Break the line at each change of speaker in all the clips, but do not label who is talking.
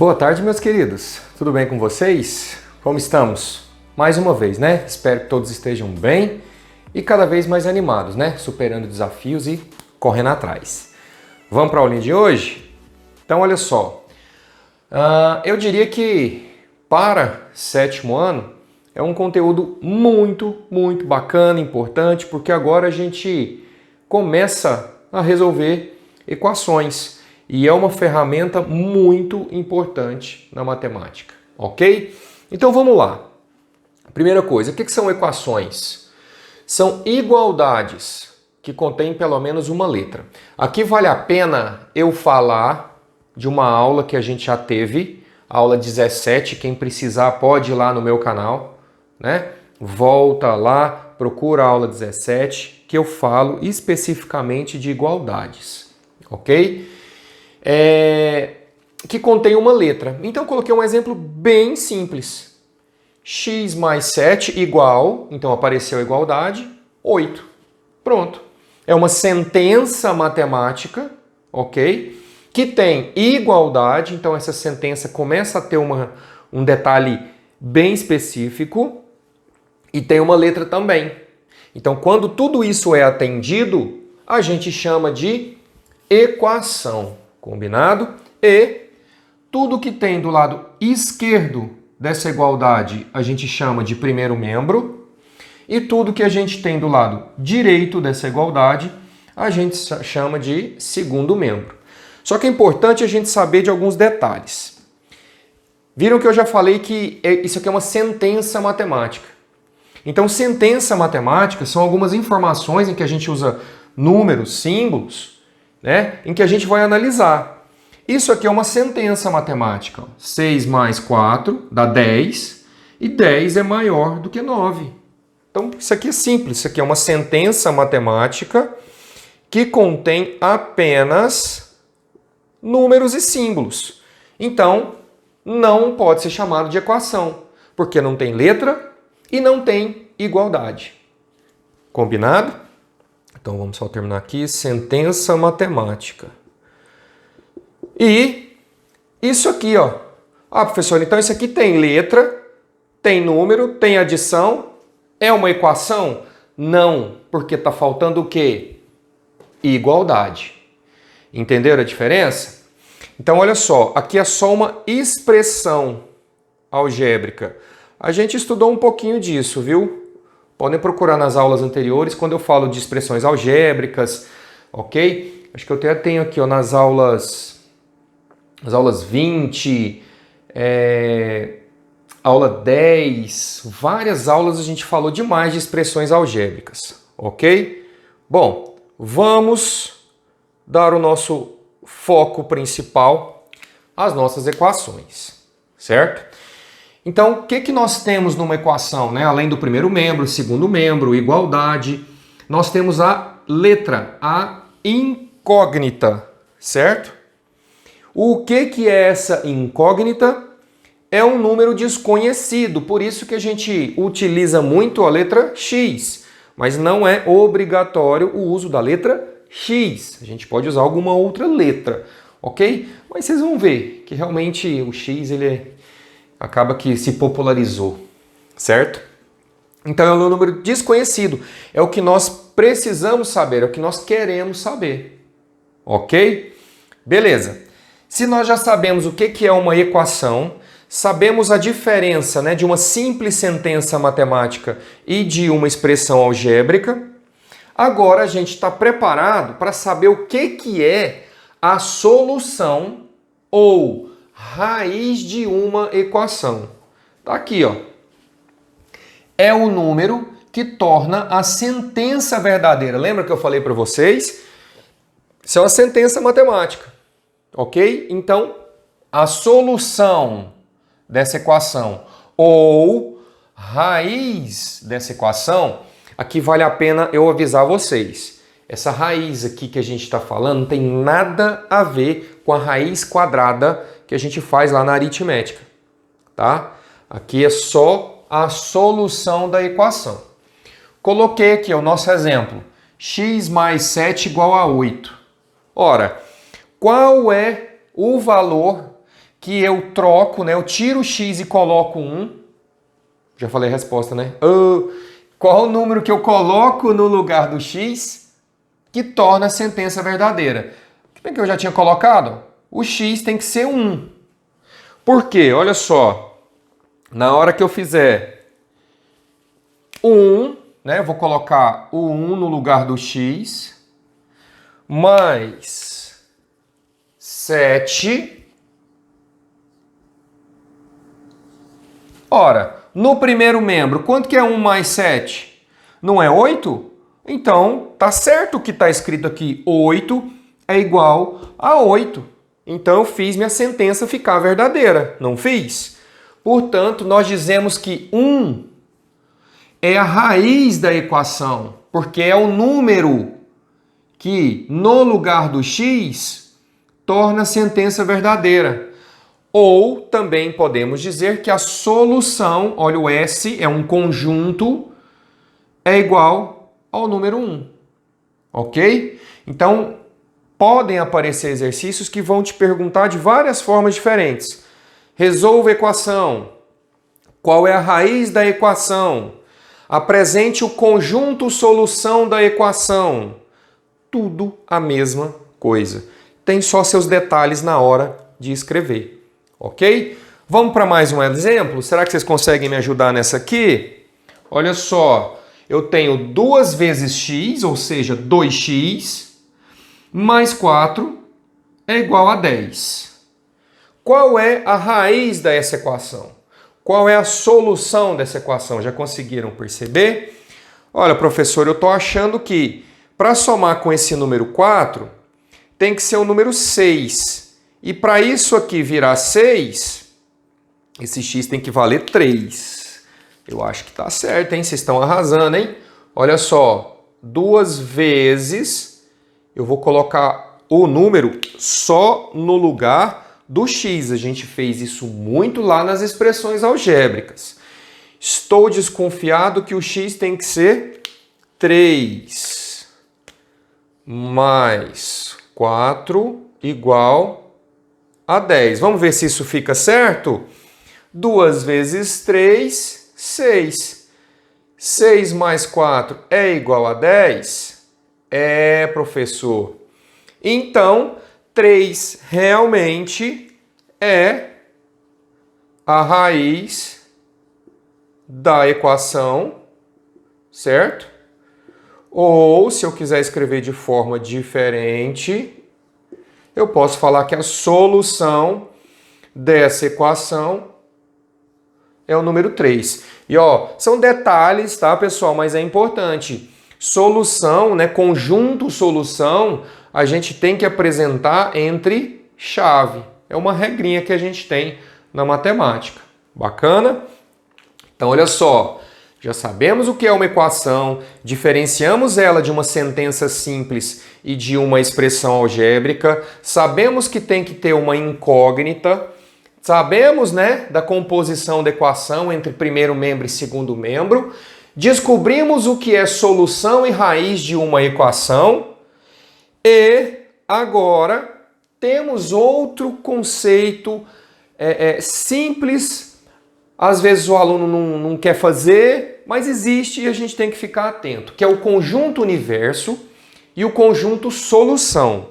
Boa tarde, meus queridos. Tudo bem com vocês? Como estamos? Mais uma vez, né? Espero que todos estejam bem e cada vez mais animados, né? Superando desafios e correndo atrás. Vamos para a aulinha de hoje? Então, olha só. Eu diria que para sétimo ano é um conteúdo muito bacana, importante, porque agora a gente começa a resolver equações. E é uma ferramenta muito importante na matemática, ok? Então vamos lá. Primeira coisa, o que são equações? São igualdades que contêm pelo menos uma letra. Aqui vale a pena eu falar de uma aula que a gente já teve, aula 17, quem precisar pode ir lá no meu canal, né? Volta lá, procura a aula 17, que eu falo especificamente de igualdades, ok? Que contém uma letra. Então, eu coloquei um exemplo bem simples. X mais 7 igual, então apareceu a igualdade, 8. Pronto. É uma sentença matemática, ok? Que tem igualdade, então essa sentença começa a ter um detalhe bem específico e tem uma letra também. Então, quando tudo isso é atendido, a gente chama de equação. Combinado? E tudo que tem do lado esquerdo dessa igualdade a gente chama de primeiro membro e tudo que a gente tem do lado direito dessa igualdade a gente chama de segundo membro. Só que é importante a gente saber de alguns detalhes. Viram que eu já falei que isso aqui é uma sentença matemática. Então, sentença matemática são algumas informações em que a gente usa números, símbolos, né, em que a gente vai analisar. Isso aqui é uma sentença matemática. 6 mais 4 dá 10 e 10 é maior do que 9. Então, isso aqui é simples. Isso aqui é uma sentença matemática que contém apenas números e símbolos. Então, não pode ser chamado de equação, porque não tem letra e não tem igualdade. Combinado? Então, vamos só terminar aqui. Sentença matemática. E isso aqui, ó. Ah, professor, então isso aqui tem letra, tem número, tem adição. É uma equação? Não, porque está faltando o quê? Igualdade. Entenderam a diferença? Então, olha só. Aqui é só uma expressão algébrica. A gente estudou um pouquinho disso, viu? Podem procurar nas aulas anteriores, quando eu falo de expressões algébricas, ok? Acho que eu até tenho aqui ó, nas aulas 20, aula 10, várias aulas a gente falou demais de expressões algébricas, ok? Bom, vamos dar o nosso foco principal às nossas equações, certo? Então, o que nós temos numa equação, né? Além do primeiro membro, segundo membro, igualdade, nós temos a letra, a incógnita, certo? O que é essa incógnita? É um número desconhecido, por isso que a gente utiliza muito a letra X, mas não é obrigatório o uso da letra X. A gente pode usar alguma outra letra, ok? Mas vocês vão ver que realmente o X acaba que se popularizou, certo? Então é um número desconhecido, é o que nós precisamos saber, é o que nós queremos saber, ok? Beleza. Se nós já sabemos o que é uma equação, sabemos a diferença, né, de uma simples sentença matemática e de uma expressão algébrica, agora a gente está preparado para saber o que é a solução ou raiz de uma equação. Tá aqui, ó. É o número que torna a sentença verdadeira. Lembra que eu falei para vocês? Isso é uma sentença matemática, ok? Então, a solução dessa equação ou raiz dessa equação, aqui vale a pena eu avisar vocês. Essa raiz aqui que a gente está falando não tem nada a ver com a raiz quadrada que a gente faz lá na aritmética, tá? Aqui é só a solução da equação. Coloquei aqui o nosso exemplo. X mais 7 igual a 8. Ora, qual é o valor que eu troco, né? Eu tiro o x e coloco 1. Já falei a resposta, né? Qual o número que eu coloco no lugar do x que torna a sentença verdadeira? Bem que eu já tinha colocado, o x tem que ser 1. Por quê? Olha só, na hora que eu fizer 1, né? Eu vou colocar o 1 no lugar do x, mais 7. Ora, no primeiro membro, quanto que é 1 mais 7? Não é 8? Então, tá certo o que está escrito aqui. 8 é igual a 8. Então, eu fiz minha sentença ficar verdadeira. Não fiz? Portanto, nós dizemos que 1 é a raiz da equação, porque é o número que, no lugar do x, torna a sentença verdadeira. Ou também podemos dizer que a solução, olha o S, é um conjunto, é igual ao número 1. Ok? Então, podem aparecer exercícios que vão te perguntar de várias formas diferentes. Resolva a equação. Qual é a raiz da equação? Apresente o conjunto solução da equação. Tudo a mesma coisa. Tem só seus detalhes na hora de escrever. Ok? Vamos para mais um exemplo? Será que vocês conseguem me ajudar nessa aqui? Olha só, eu tenho 2 vezes x, ou seja, 2x, mais 4 é igual a 10. Qual é a raiz dessa equação? Qual é a solução dessa equação? Já conseguiram perceber? Olha, professor, eu estou achando que para somar com esse número 4, tem que ser o número 6. E para isso aqui virar 6, esse x tem que valer 3. Eu acho que está certo, hein? Vocês estão arrasando, hein? Olha só, 2 vezes, eu vou colocar o número só no lugar do x. A gente fez isso muito lá nas expressões algébricas. Estou desconfiado que o x tem que ser 3 mais 4 igual a 10. Vamos ver se isso fica certo? 2 vezes 3, 6. 6 mais 4 é igual a 10? É, professor. Então, 3 realmente é a raiz da equação, certo? Ou, se eu quiser escrever de forma diferente, eu posso falar que a solução dessa equação é o número 3. E ó, são detalhes, tá, pessoal? Mas é importante. Solução, né, conjunto solução, a gente tem que apresentar entre chave. É uma regrinha que a gente tem na matemática. Bacana? Então, olha só. Já sabemos o que é uma equação, diferenciamos ela de uma sentença simples e de uma expressão algébrica, sabemos que tem que ter uma incógnita, sabemos, né, da composição da equação entre primeiro membro e segundo membro, descobrimos o que é solução e raiz de uma equação e agora temos outro conceito simples. Às vezes o aluno não quer fazer, mas existe e a gente tem que ficar atento, que é o conjunto universo e o conjunto solução.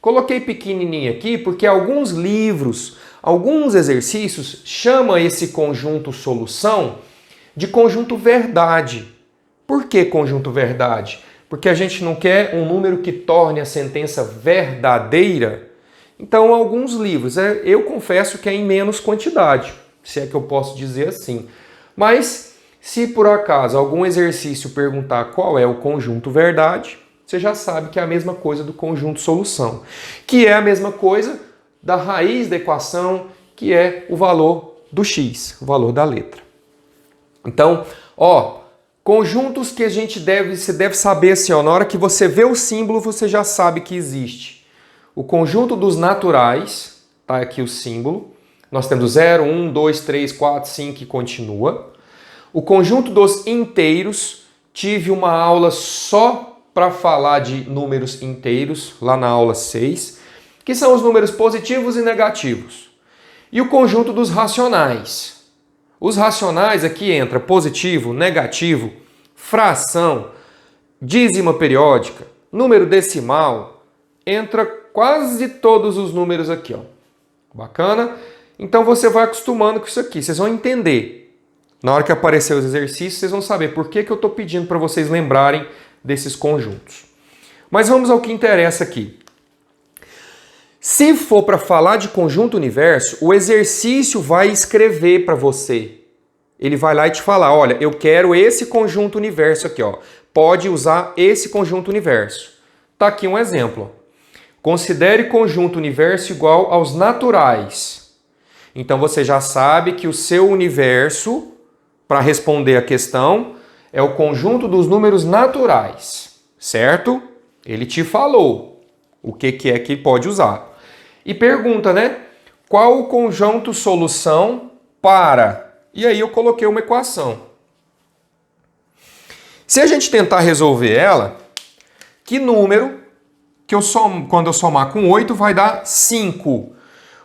Coloquei pequenininho aqui porque alguns livros, alguns exercícios chamam esse conjunto solução de conjunto verdade. Por que conjunto verdade? Porque a gente não quer um número que torne a sentença verdadeira. Então, alguns livros, eu confesso que é em menos quantidade, se é que eu posso dizer assim. Mas, se por acaso algum exercício perguntar qual é o conjunto verdade, você já sabe que é a mesma coisa do conjunto solução, que é a mesma coisa da raiz da equação, que é o valor do x, o valor da letra. Então, ó, conjuntos que você deve saber assim, ó, na hora que você vê o símbolo, você já sabe que existe. O conjunto dos naturais, tá aqui o símbolo. Nós temos 0, 1, 2, 3, 4, 5 e continua. O conjunto dos inteiros, tive uma aula só para falar de números inteiros, lá na aula 6, que são os números positivos e negativos. E o conjunto dos racionais. Os racionais aqui entra positivo, negativo, fração, dízima periódica, número decimal, entra quase todos os números aqui, ó. Bacana? Então você vai acostumando com isso aqui, vocês vão entender. Na hora que aparecer os exercícios, vocês vão saber por que eu estou pedindo para vocês lembrarem desses conjuntos. Mas vamos ao que interessa aqui. Se for para falar de conjunto universo, o exercício vai escrever para você. Ele vai lá e te falar, olha, eu quero esse conjunto universo aqui, ó. Pode usar esse conjunto universo. Tá aqui um exemplo. Considere conjunto universo igual aos naturais. Então você já sabe que o seu universo, para responder a questão, é o conjunto dos números naturais, certo? Ele te falou o que é que pode usar. E pergunta, né? Qual o conjunto solução para? E aí eu coloquei uma equação. Se a gente tentar resolver ela, que número que eu somo, quando eu somar com 8 vai dar 5?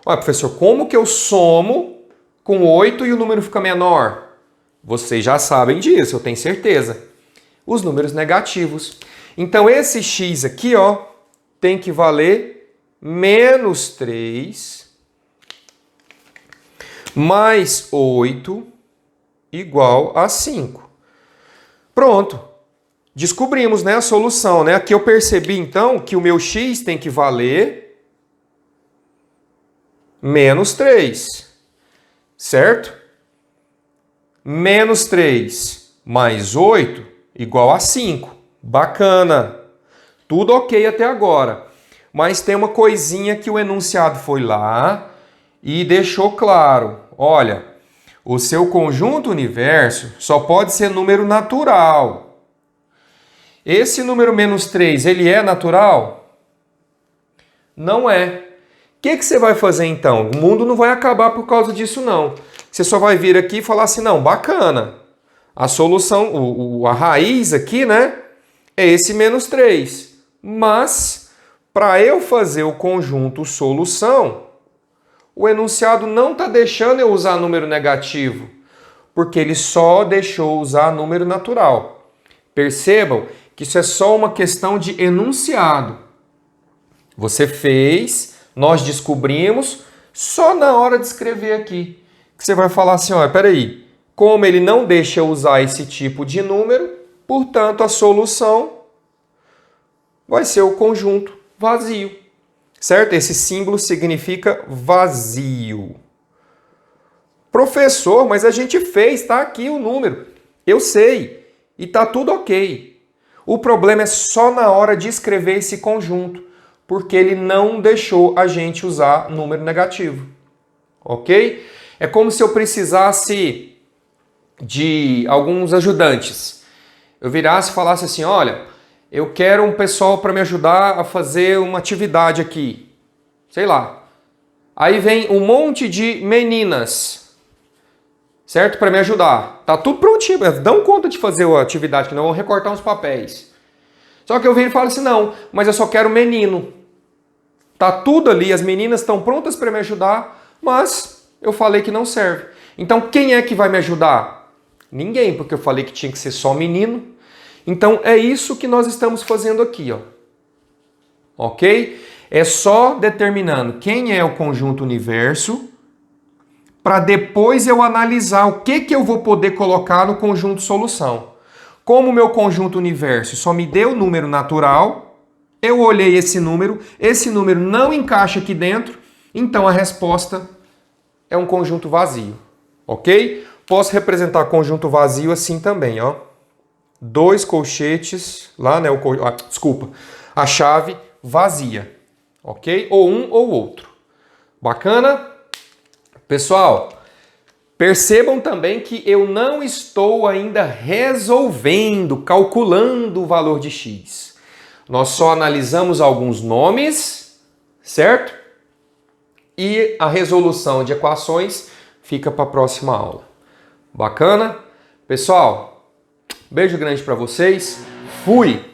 Olha, professor, como que eu somo com 8 e o número fica menor? Vocês já sabem disso, eu tenho certeza. Os números negativos. Então esse x aqui, ó, tem que valer menos 3 mais 8 igual a 5. Pronto. Descobrimos, né, a solução, né? Aqui eu percebi, então, que o meu x tem que valer menos 3. Certo? Menos 3 mais 8 igual a 5. Bacana. Tudo ok até agora. Mas tem uma coisinha que o enunciado foi lá e deixou claro. Olha, o seu conjunto universo só pode ser número natural. Esse número menos 3, ele é natural? Não é. O que você vai fazer então? O mundo não vai acabar por causa disso não. Você só vai vir aqui e falar assim, não, bacana. A solução, a raiz aqui, né, é esse menos 3. Mas, para eu fazer o conjunto solução, o enunciado não está deixando eu usar número negativo, porque ele só deixou usar número natural. Percebam que isso é só uma questão de enunciado. Você fez, nós descobrimos, só na hora de escrever aqui. Que você vai falar assim, olha, peraí, como ele não deixa eu usar esse tipo de número, portanto a solução vai ser o conjunto vazio. Certo? Esse símbolo significa vazio. Professor, mas a gente fez, está aqui o número. Eu sei, e está tudo ok. O problema é só na hora de escrever esse conjunto, porque ele não deixou a gente usar número negativo. Ok? É como se eu precisasse de alguns ajudantes. Eu virasse e falasse assim, olha, eu quero um pessoal para me ajudar a fazer uma atividade aqui. Sei lá. Aí vem um monte de meninas, certo? Para me ajudar. Tá tudo prontinho, dão conta de fazer a atividade, que não vão recortar uns papéis. Só que eu viro e falo assim, não, mas eu só quero menino. Tá tudo ali, as meninas estão prontas para me ajudar, mas eu falei que não serve. Então quem é que vai me ajudar? Ninguém, porque eu falei que tinha que ser só menino. Então é isso que nós estamos fazendo aqui, ó. Ok? É só determinando quem é o conjunto universo para depois eu analisar o que eu vou poder colocar no conjunto solução. Como o meu conjunto universo só me deu o número natural, eu olhei esse número não encaixa aqui dentro, então a resposta é um conjunto vazio. Ok? Posso representar conjunto vazio assim também, ó. 2 colchetes, lá, né? Desculpa, a chave vazia, ok? Ou um ou outro. Bacana? Pessoal, percebam também que eu não estou ainda resolvendo, calculando o valor de x. Nós só analisamos alguns nomes, certo? E a resolução de equações fica para a próxima aula. Bacana? Pessoal, beijo grande para vocês. Fui!